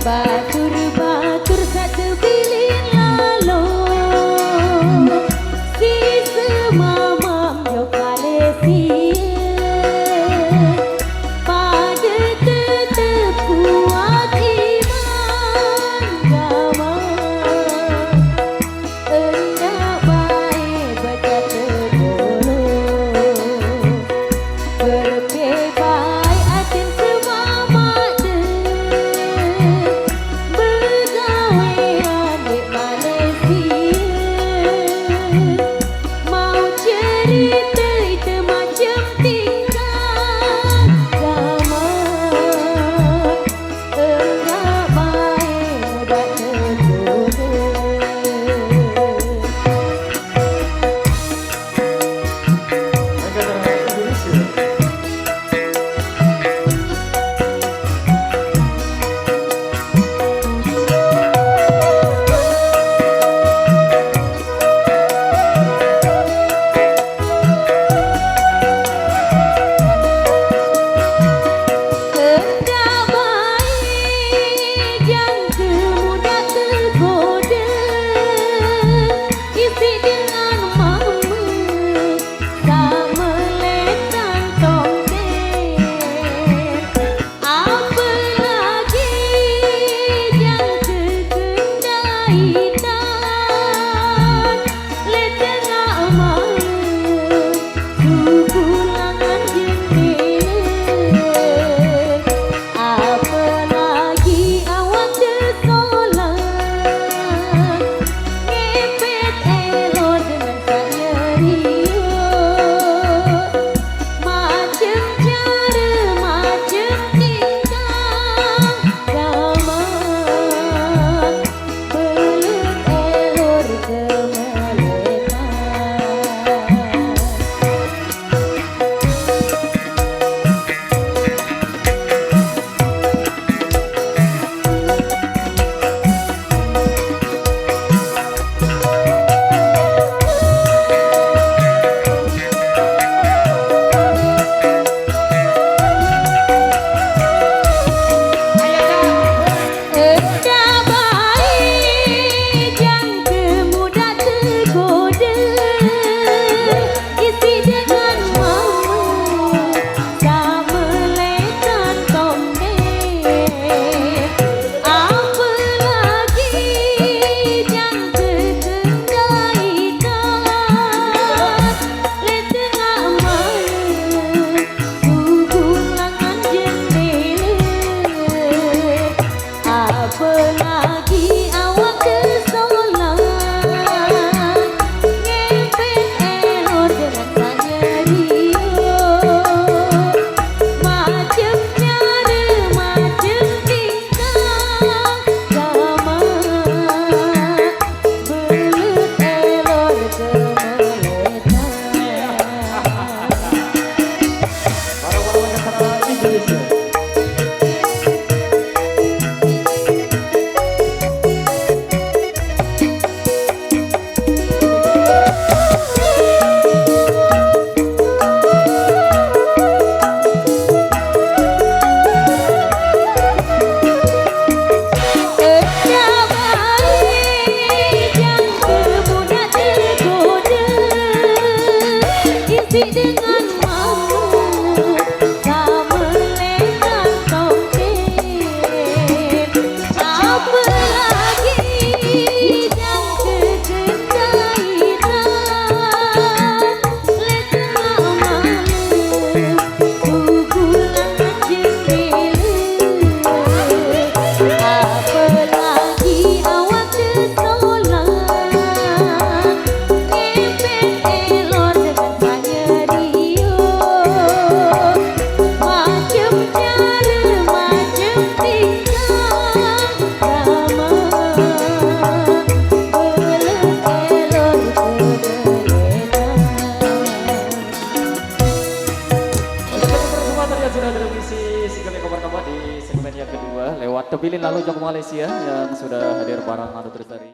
Batur-batur satu bilin lalu si semamam jo Malaysia pada tetap kuat iman gama endak baik baca tergolong berkebai atin semamak bergawean di Malaysia mau cerita itu macam tingkat zaman endak baik mudah tergoda. Dengan mamu sama lekan tongket apa lagi yang kekendaitan letengah malam pukulan jendela apa lagi awak tertolak ngepet elor dengan lewat Tebilin lalu Joko Malaysia yang sudah hadir bareng Anu Trisari.